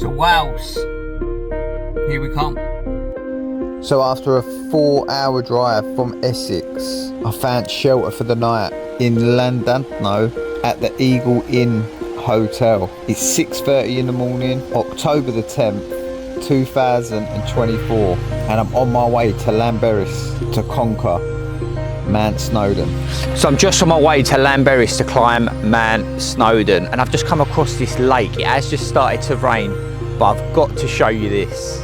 So Wales, here we come. So after a 4-hour drive from Essex, I found shelter for the night in Llanberis at the Eagle Inn Hotel. It's 6:30 in the morning, October the 10th, 2024, and I'm on my way to Llanberis to conquer Mount Snowdon. So I'm just on my way to Llanberis to climb Mount Snowdon, and I've just come across this lake. It has just started to rain, but I've got to show you this.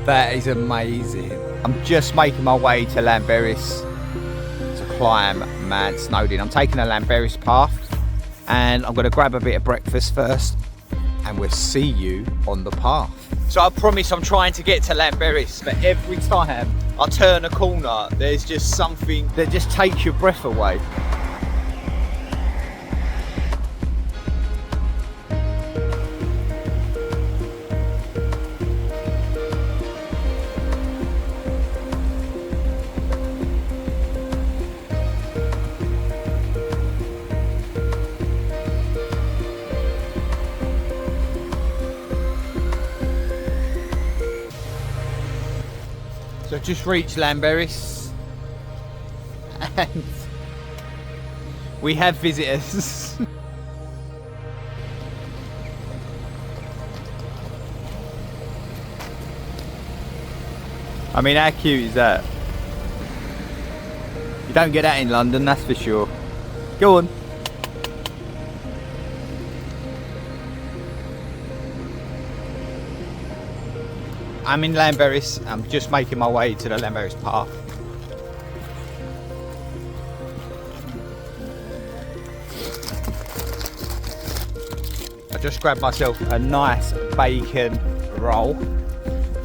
That is amazing. I'm just making my way to Llanberis to climb Mount Snowdon. I'm taking a Llanberis path and I'm going to grab a bit of breakfast first and we'll see you on the path. So I promise I'm trying to get to Llanberis, but every time I turn a corner there's just something that just takes your breath away. So I've just reached Llanberis and we have visitors. I mean, how cute is that? You don't get that in London, that's for sure. Go on. I'm in Llanberis. I'm just making my way to the Llanberis path. I just grabbed myself a nice bacon roll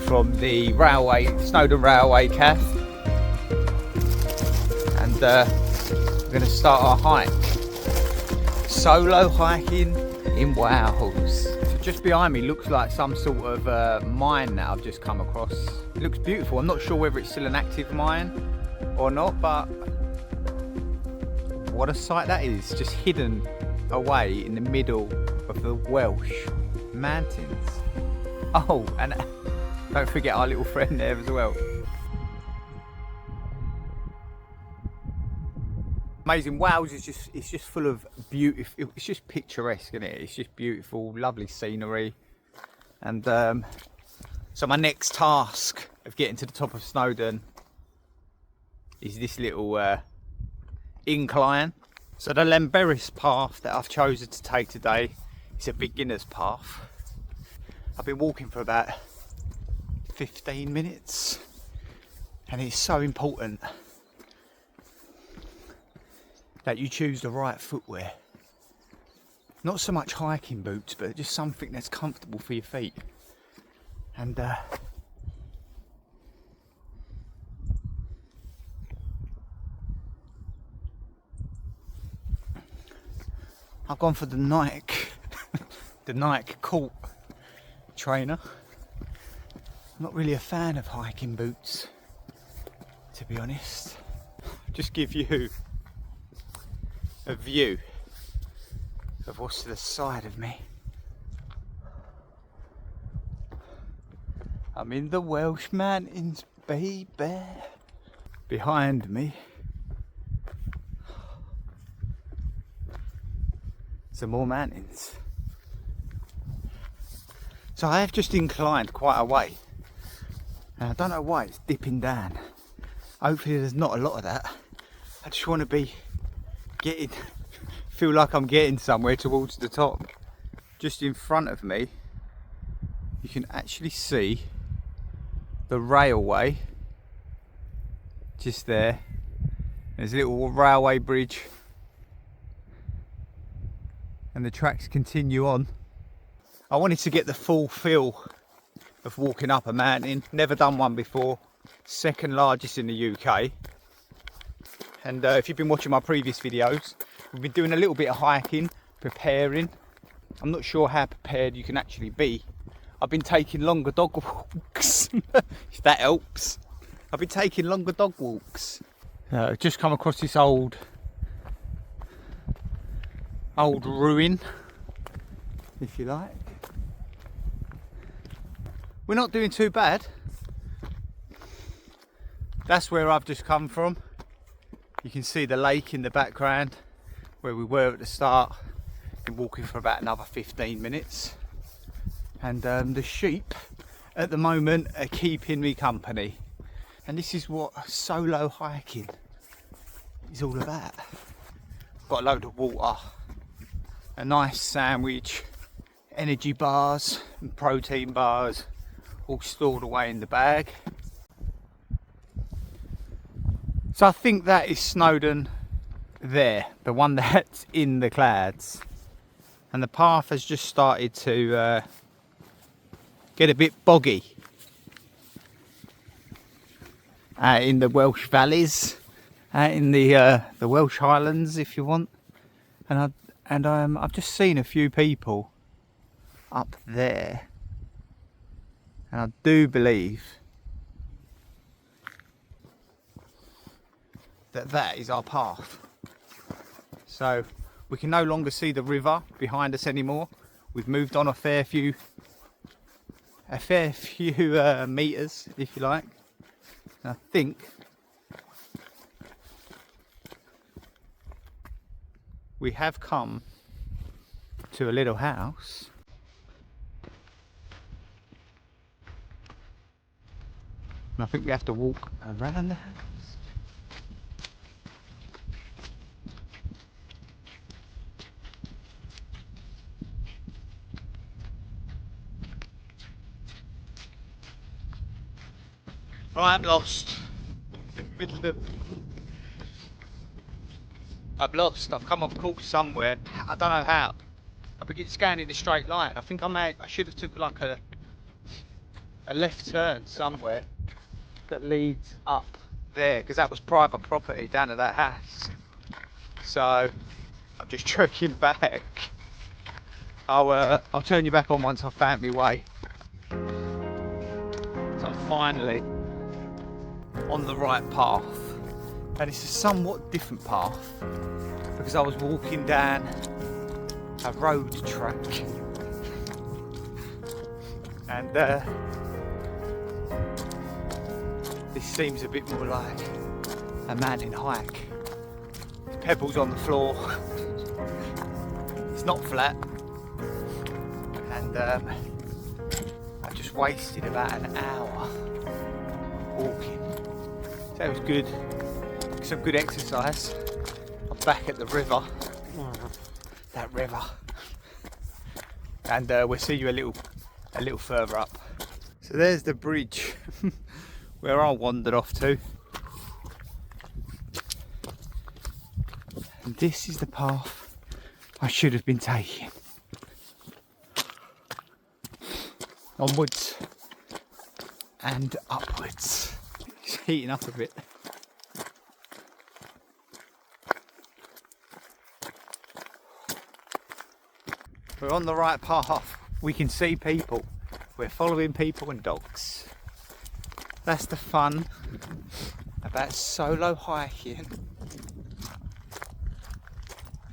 from the Snowdon Railway Cafe, and we're going to start our hike. Solo hiking in Wales. Just behind me looks like some sort of mine that I've just come across. It looks beautiful. I'm not sure whether it's still an active mine or not, but what a sight that is, just hidden away in the middle of the Welsh mountains. Oh, and don't forget our little friend there as well. Amazing. Wales is just full of beauty. It's just picturesque, isn't it? It's just beautiful, lovely scenery. And so my next task of getting to the top of Snowdon is this little incline. So the Llanberis path that I've chosen to take today is a beginner's path. I've been walking for about 15 minutes, and it's so important that you choose the right footwear. Not so much hiking boots, but just something that's comfortable for your feet. And I've gone for the Nike, the Nike Court trainer. I'm not really a fan of hiking boots, to be honest. Just give you a view of what's to the side of me. I'm in the Welsh mountains, baby. Behind me, some more mountains. So I have just inclined quite a way, and I don't know why it's dipping down. Hopefully there's not a lot of that. I just want to be feel like I'm getting somewhere towards the top. Just in front of me you can actually see the railway just there. There's a little railway bridge and the tracks continue on. I wanted to get the full feel of walking up a mountain. Never done one before. Second largest in the UK. And if you've been watching my previous videos, we've been doing a little bit of hiking, preparing. I'm not sure how prepared you can actually be. I've been taking longer dog walks, if that helps. I've been taking longer dog walks. Just come across this old ruin, if you like. We're not doing too bad. That's where I've just come from. You can see the lake in the background where we were at the start. Been walking for about another 15 minutes. And the sheep at the moment are keeping me company. And this is what solo hiking is all about. Got a load of water, a nice sandwich, energy bars and protein bars all stored away in the bag. So I think that is Snowdon there, the one that's in the clouds. And the path has just started to get a bit boggy in the Welsh valleys, in the Welsh Highlands, if you want. And I've just seen a few people up there, and I do believe that is our path. So we can no longer see the river behind us anymore. We've moved on a fair few meters, if you like. And I think we have come to a little house. And I think we have to walk around the house. Right, I'm lost. I'm lost. I've come off course somewhere. I don't know how. I begin scanning the straight line. I think I should have took like a left turn somewhere that leads up there, because that was private property down to that house. So I'm just trekking back. I'll turn you back on once I've found my way. So I'm finally on the right path, and it's a somewhat different path because I was walking down a road track, and this seems a bit more like a mountain hike. There's pebbles on the floor. It's not flat, and I just wasted about an hour walking. So it was good, some good exercise. I'm back at the river, that river, and we'll see you a little further up. So there's the bridge where I wandered off to, and this is the path I should have been taking. Onwards and upwards. It's heating up a bit. We're on the right path. We can see people. We're following people and dogs. That's the fun about solo hiking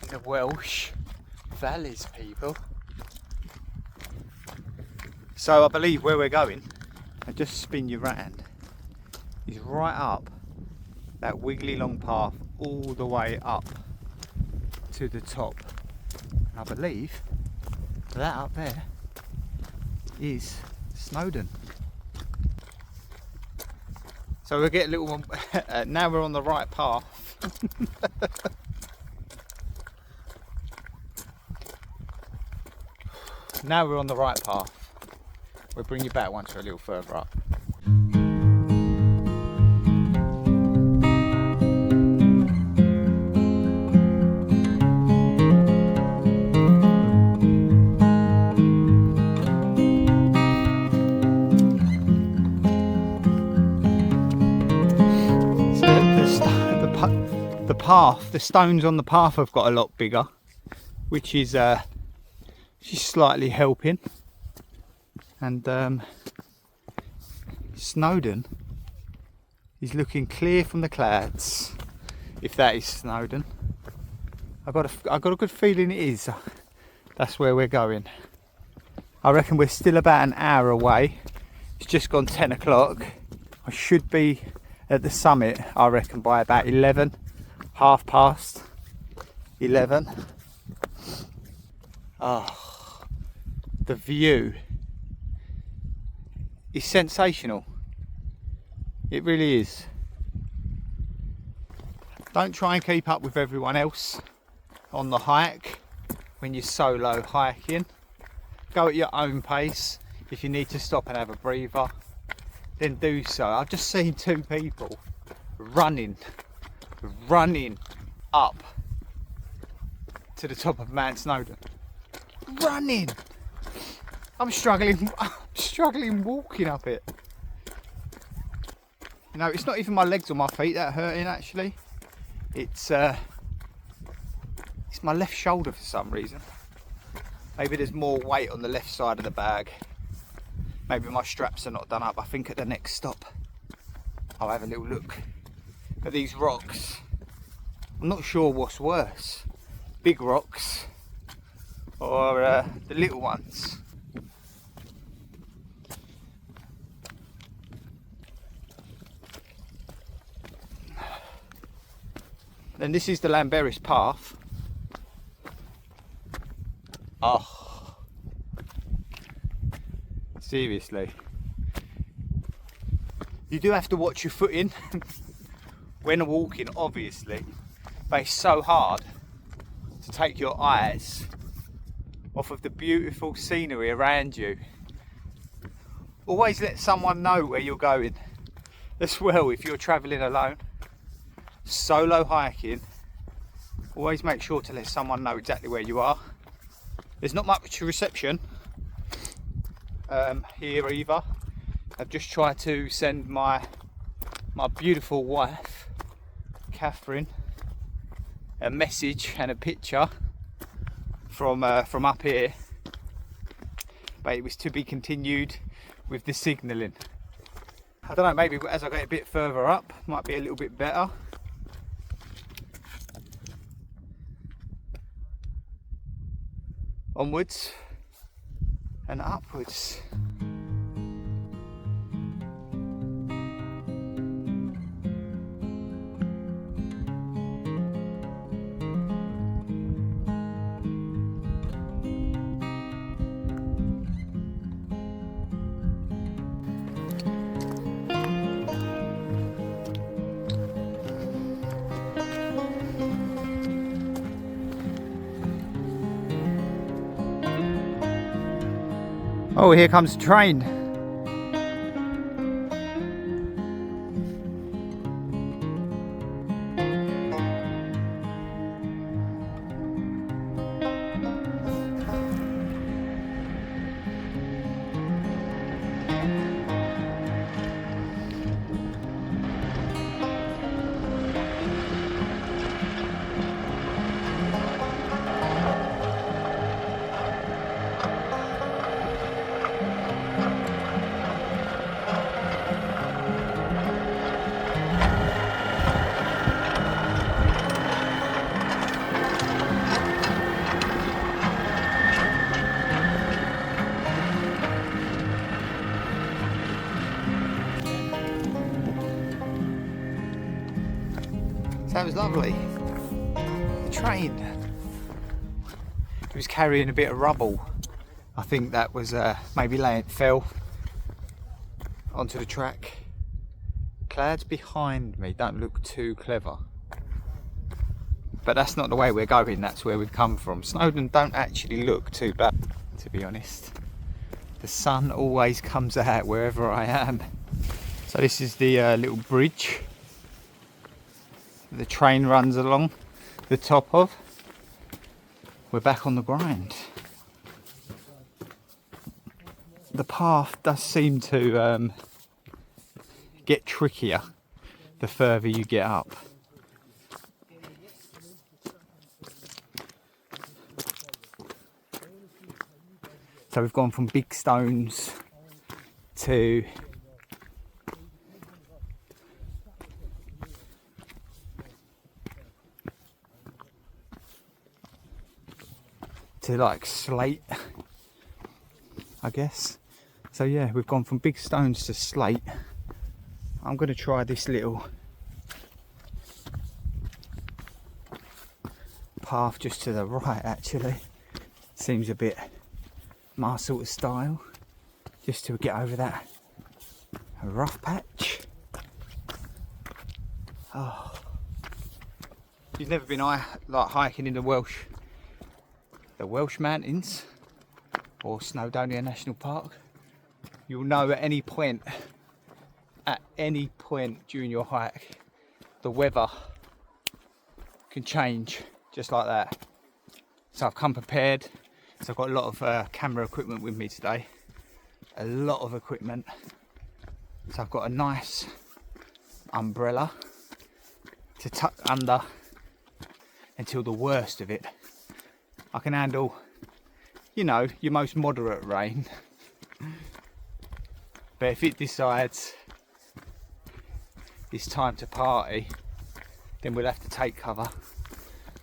in the Welsh valleys, people. So I believe where we're going, I'll just spin you round, is right up that wiggly long path all the way up to the top. And I believe that up there is Snowdon. So we'll get a little one. Now we're on the right path. Now we're on the right path. We'll bring you back once we're a little further up. The stones on the path have got a lot bigger, which is She's slightly helping. And Snowdon is looking clear from the clouds, if that is Snowdon. I got a good feeling it is. That's where we're going. I reckon we're still about an hour away. It's just gone 10 o'clock. I should be at the summit, I reckon, by about 11, 11:30. Oh, the view is sensational. It really is. Don't try and keep up with everyone else on the hike when you're solo hiking. Go at your own pace. If you need to stop and have a breather, then do so. I've just seen two people running up to the top of Mount Snowdon. Running! I'm struggling walking up it. You know, it's not even my legs or my feet that are hurting actually. It's my left shoulder for some reason. Maybe there's more weight on the left side of the bag. Maybe my straps are not done up. I think at the next stop I'll have a little look at these rocks. I'm not sure what's worse, big rocks or the little ones. Then this is the Llanberis path. Oh, seriously. You do have to watch your footing when walking, obviously, but it's so hard to take your eyes off of the beautiful scenery around you. Always let someone know where you're going as well if you're travelling alone. Solo hiking, always make sure to let someone know exactly where you are. There's not much reception here either. I've just tried to send my beautiful wife, Catherine, a message and a picture from up here, but it was to be continued with the signalling. I don't know, maybe as I get a bit further up, might be a little bit better. Onwards and upwards. Oh, here comes the train. Sounds lovely. The train. It was carrying a bit of rubble. I think that was maybe fell onto the track. Clouds behind me don't look too clever. But that's not the way we're going, that's where we've come from. Snowdon don't actually look too bad, to be honest. The sun always comes out wherever I am. So this is the little bridge the train runs along the top of. We're back on the grind. The path does seem to get trickier the further you get up. So we've gone from big stones to like slate, I guess. So yeah, we've gone from big stones to slate. I'm going to try this little path just to the right, actually. Seems a bit my sort of style, just to get over that rough patch. Oh, if you've never been like hiking in the Welsh mountains or Snowdon National Park, you'll know at any point during your hike, the weather can change just like that. So I've come prepared. So I've got a lot of camera equipment with me today. A lot of equipment. So I've got a nice umbrella to tuck under until the worst of it. I can handle, you know, your most moderate rain. But if it decides it's time to party, then we'll have to take cover.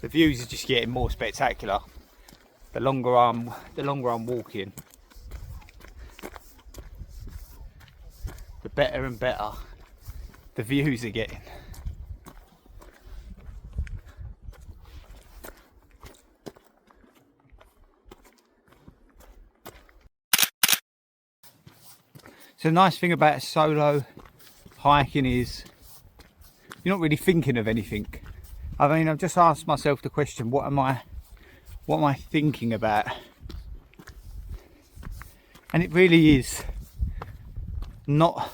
The views are just getting more spectacular. The longer I'm walking, the better and better the views are getting. So the nice thing about solo hiking is you're not really thinking of anything. I mean, I've just asked myself the question, what am I thinking about? And it really is not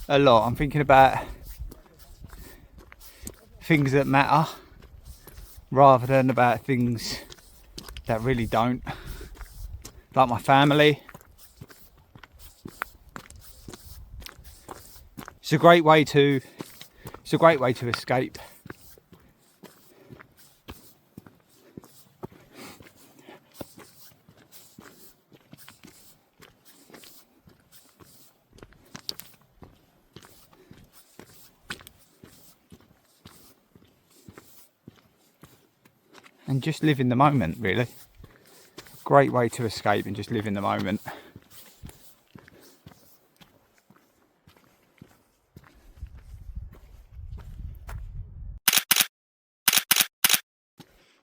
a lot. I'm thinking about things that matter rather than about things that really don't, like my family. It's a great way to escape. And just live in the moment, really. Great way to escape and just live in the moment.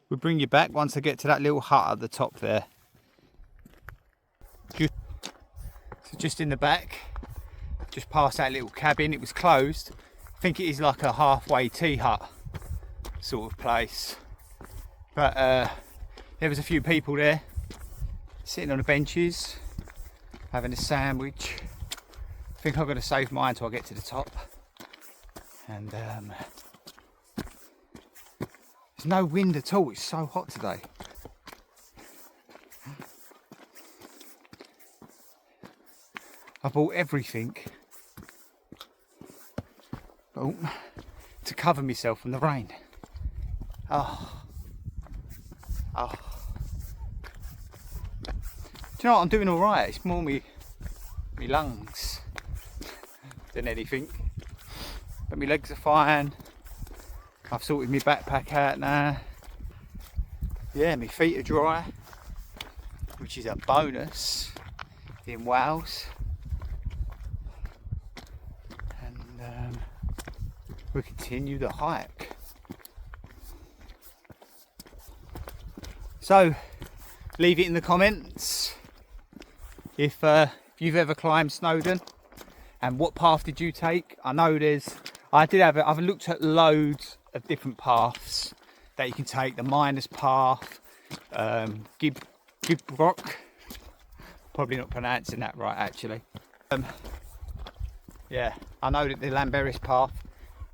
We'll bring you back once I get to that little hut at the top there. Just in the back, just past that little cabin. It was closed. I think it is like a halfway tea hut sort of place. But there was a few people there sitting on the benches having a sandwich. I think I'm going to save mine till I get to the top. And there's no wind at all. It's so hot today. I bought everything to cover myself from the rain. Oh. Do you know what? I'm doing all right. It's more me lungs than anything. But my legs are fine. I've sorted my backpack out now. Yeah, my feet are dry, which is a bonus in Wales. And we'll continue the hike. So, leave it in the comments if you've ever climbed Snowdon and what path did you take. I know I've looked at loads of different paths that you can take. The miners path, Gibbrock, probably not pronouncing that right actually. Yeah, I know that the Llanberis path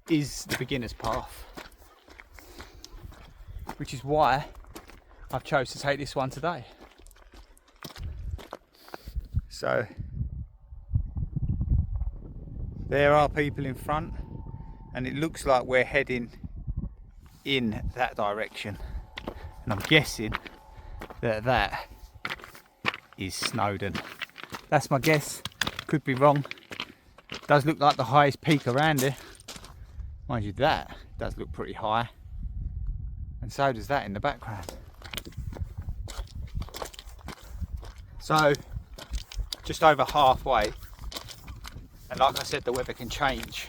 is the beginner's path, which is why I've chose to take this one today. So there are people in front and it looks like we're heading in that direction, and I'm guessing that is Snowdon. That's my guess. Could be wrong. Does look like the highest peak around here. Mind you, that does look pretty high. And so does that in the background. So, just over halfway. And like I said, the weather can change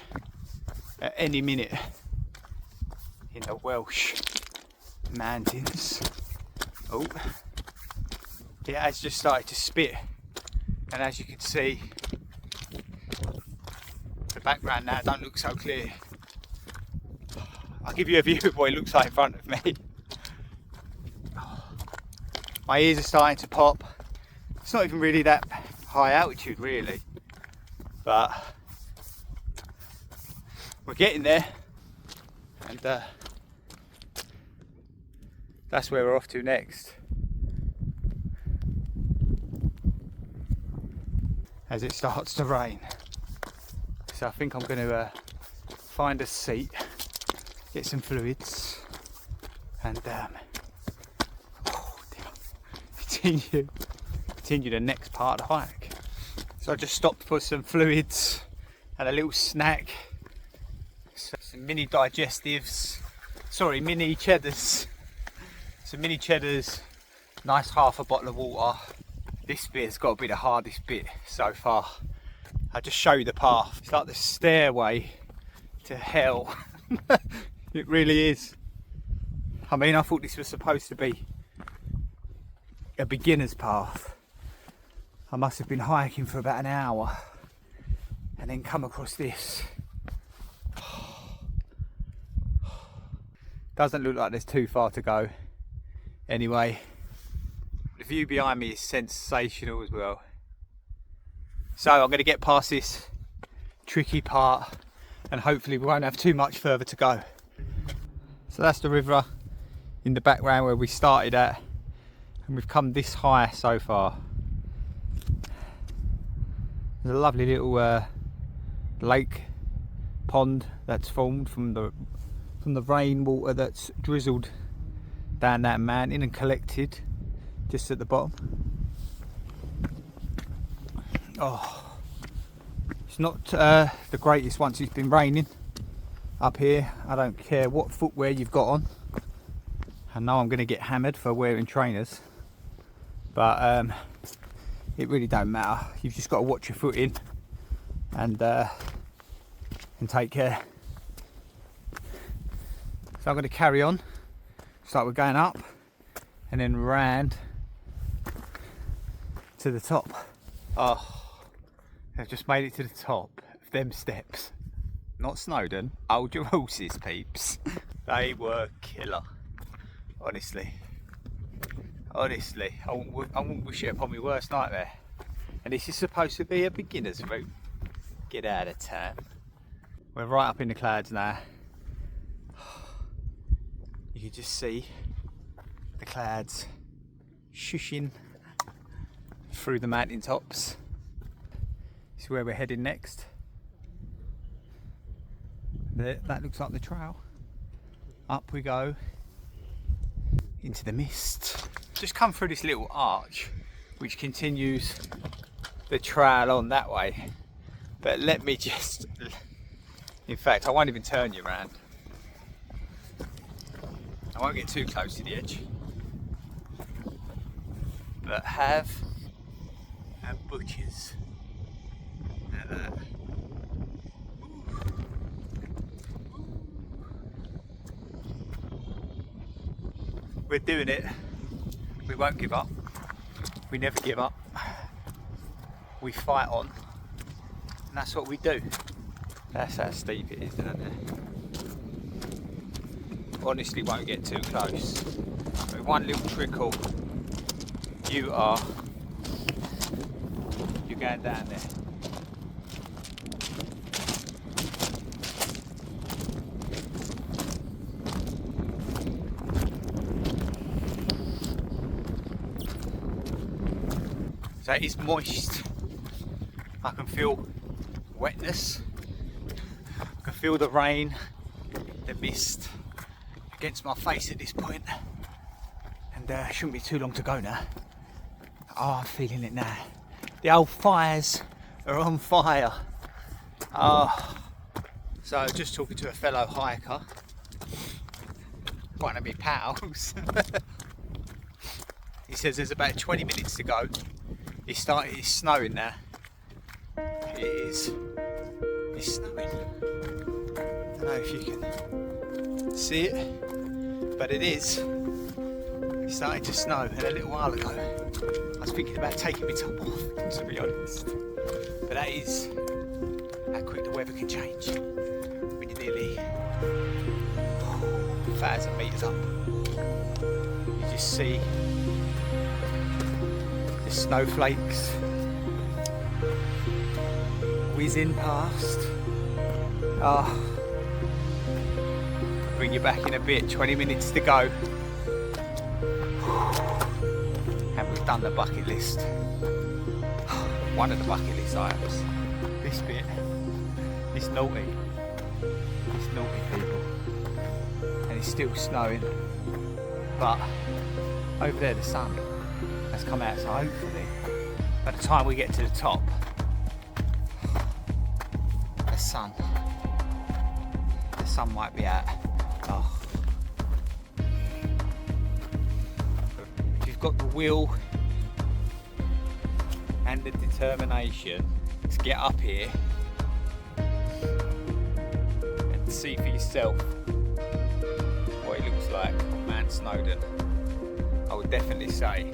at any minute in the Welsh mountains. Oh, it has just started to spit, and as you can see, the background now don't look so clear. I'll give you a view of what it looks like in front of me. My ears are starting to pop. It's not even really that high altitude really, but we're getting there, and that's where we're off to next. As it starts to rain. So I think I'm going to find a seat, get some fluids, and continue the next part of the hike. So I just stopped for some fluids and a little snack, some mini digestives, sorry, mini cheddars. Some mini cheddars, nice half a bottle of water. This bit's got to be the hardest bit so far. I'll just show you the path. It's like the stairway to hell. It really is. I mean, I thought this was supposed to be a beginner's path. I must have been hiking for about an hour and then come across this. Doesn't look like there's too far to go. Anyway, the view behind me is sensational as well. So I'm going to get past this tricky part and hopefully we won't have too much further to go. So that's the river in the background where we started at, and we've come this high so far. There's a lovely little lake pond that's formed from the rainwater that's drizzled down that mountain and collected just at the bottom. Oh, it's not the greatest once it's been raining up here. I don't care what footwear you've got on. I know I'm going to get hammered for wearing trainers, but it really don't matter. You've just got to watch your footing and take care. So I'm going to carry on. So we're going up and then round to the top. Oh, I've just made it to the top of them steps. Not Snowdon, hold your horses, peeps. They were killer. Honestly, I wouldn't wish it upon my worst nightmare. And this is supposed to be a beginner's route. Get out of town. We're right up in the clouds now. You can just see the clouds shushing through the mountain tops. This is where we're heading next. There, that looks like the trail. Up we go into the mist. Just come through this little arch which continues the trail on that way. But let me just, in fact I won't even turn you around. I won't get too close to the edge. But have butchers. Look at that. We're doing it. We won't give up. We never give up. We fight on. And that's what we do. That's how steep it is down there. Honestly, won't get too close. With one little trickle, you're going down there. So it is moist. I can feel wetness. I can feel the rain, the mist against my face at this point. And it shouldn't be too long to go now. Oh, I'm feeling it now. The old fires are on fire. Oh, so just talking to a fellow hiker, one of my pals. He says there's about 20 minutes to go. It's snowing now. It is. It's snowing. I don't know if you can see it, but it is. It started to snow, and a little while ago I was thinking about taking my top off, to be honest. But that is how quick the weather can change when you're nearly 1,000 metres up. You just see the snowflakes whizzing past. Oh, bring you back in a bit, 20 minutes to go. And we've done the bucket list. One of the bucket list items. This bit, it's naughty. It's naughty, people. And it's still snowing. But over there, the sun has come out, so hopefully, by the time we get to the top, the sun might be out. Oh. If you've got the will and the determination to get up here and see for yourself what it looks like on Mount Snowdon, I would definitely say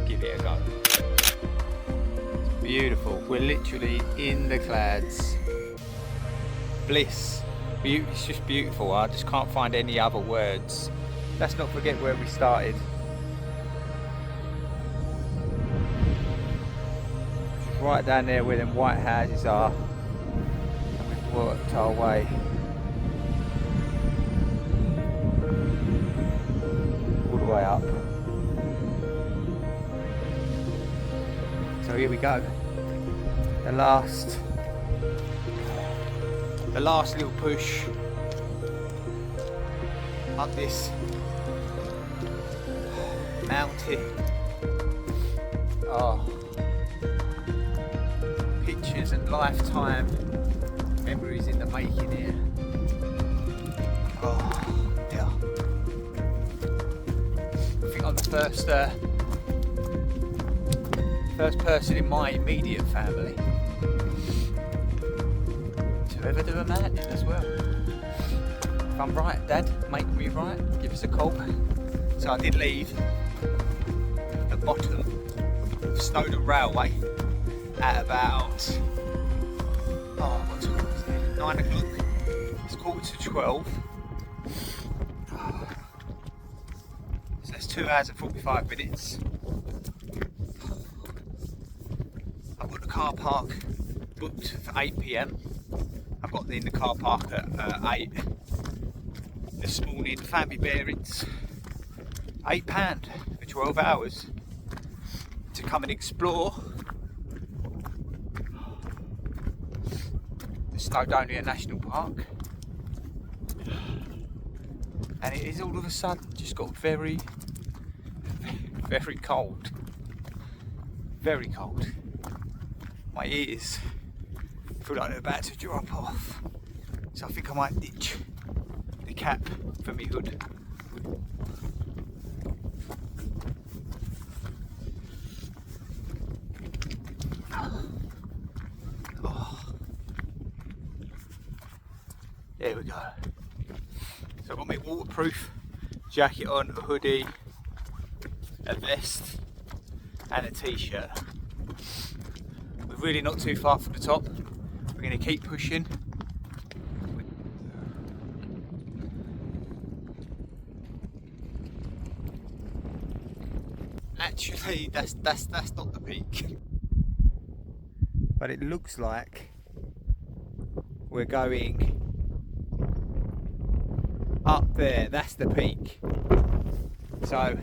give it a go. It's beautiful. We're literally in the clouds. Bliss. It's just beautiful. I just can't find any other words. Let's not forget where we started. Just right down there where them white houses are. And we've worked our way all the way up. So here we go. The last little push up this mountain. Oh, pictures and lifetime memories in the making here. Oh, yeah. I think I'm the first person in my immediate family to ever do a mountain as well. If I'm right, Dad, make me right, give us a call. So I did leave the bottom of Snowdon Railway at about, what time was it? 9 o'clock. It's 11:45. So that's 2 hours and 45 minutes. I've got the car park booked for 8 PM. I've got in the car park at 8 this morning. Family bearings, £8 for 12 hours to come and explore the Snowdon National Park. And it is all of a sudden just got very, very cold. Very cold. My ears feel like they're about to drop off. So I think I might ditch the cap for me hood. Oh. There we go. So I've got my waterproof jacket on, a hoodie, a vest and a t-shirt. We're really not too far from the top. We're going to keep pushing. Actually, that's not the peak. But it looks like we're going up there. That's the peak. So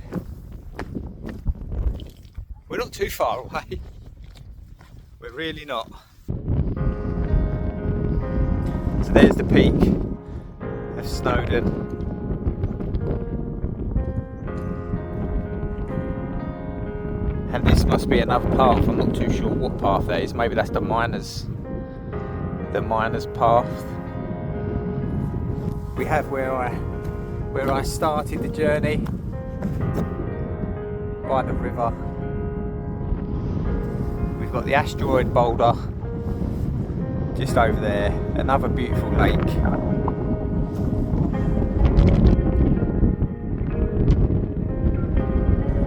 we're not too far away. We're really not. So there's the peak of Snowdon. And this must be another path. I'm not too sure what path that is. Maybe that's the miners' path. We have where I started the journey, by the river. We've got the asteroid boulder just over there. Another beautiful lake.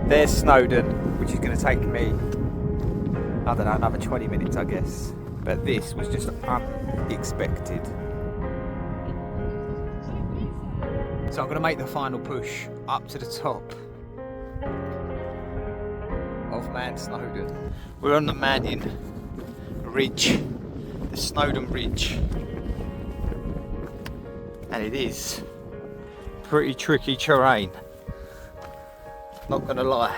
There's Snowdon, which is going to take me, I don't know, another 20 minutes I guess. But this was just unexpected. So I'm going to make the final push up to the top of Mount Snowdon. We're on the Mannion Ridge, the Snowdon Ridge. And it is pretty tricky terrain. Not gonna lie.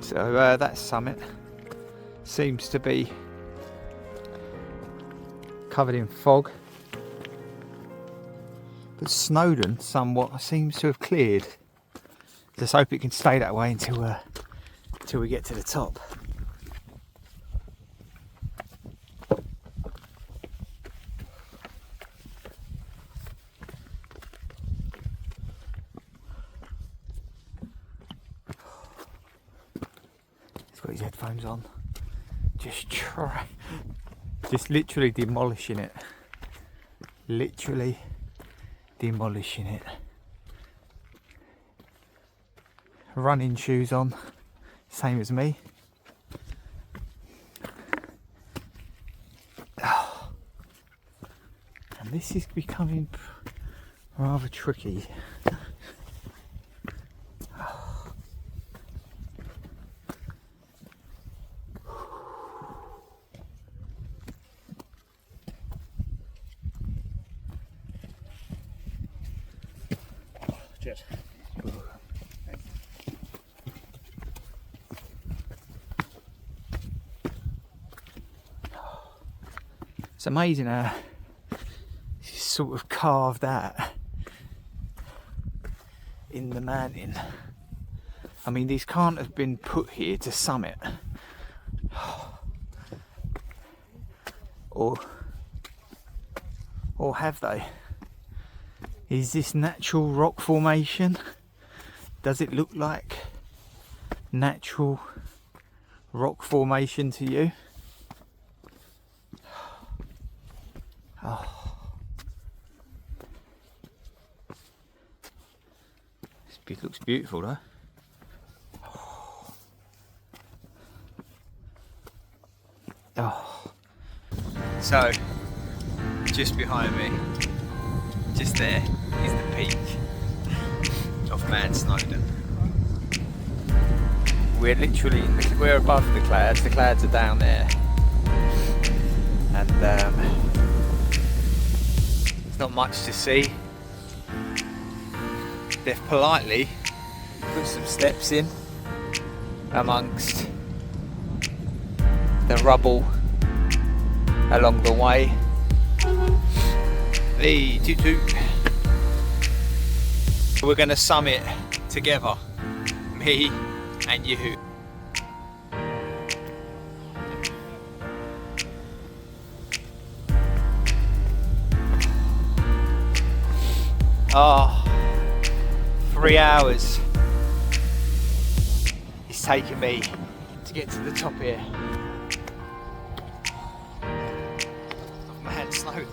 So that summit seems to be covered in fog, but Snowdon somewhat seems to have cleared. Just hope it can stay that way until we get to the top. Got his headphones on, just literally demolishing it, running shoes on, same as me. And this is becoming rather tricky. Cheers. It's amazing how it's sort of carved out in the mountain. I mean, these can't have been put here to summit, or have they? Is this natural rock formation? Does it look like natural rock formation to you? Oh. This looks beautiful though. Oh. So, just behind me, just there, is the peak of Mount Snowdon. We're above the clouds are down there, and there's not much to see. They've politely put some steps in amongst the rubble along the way. Hey, toot toot. We're going to summit together, me and you. Oh, 3 hours it's taken me to get to the top here of Mount Snowdon.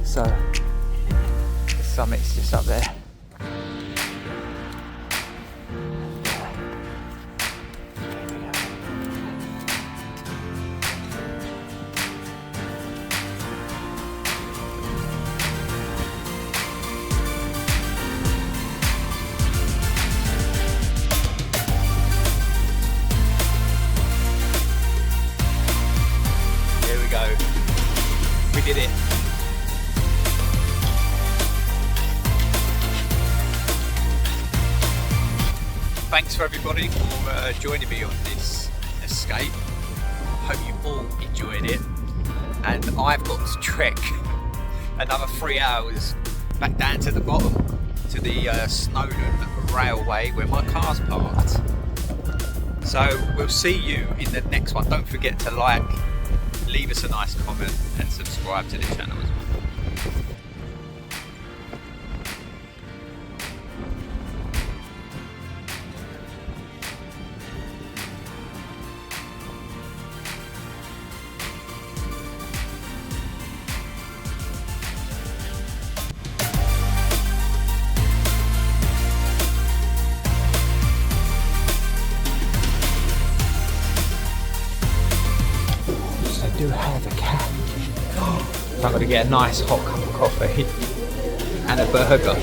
So the summit's just up there. There we go. We did it. Thanks for everybody for joining me on this escape. Hope you all enjoyed it. And I've got to trek another 3 hours back down to the bottom to the Snowdon railway where my car's parked. So we'll see you in the next one. Don't forget to like, leave us a nice comment and subscribe to the channel as well. I do have a cat. I'm going to get a nice hot cup of coffee and a burger.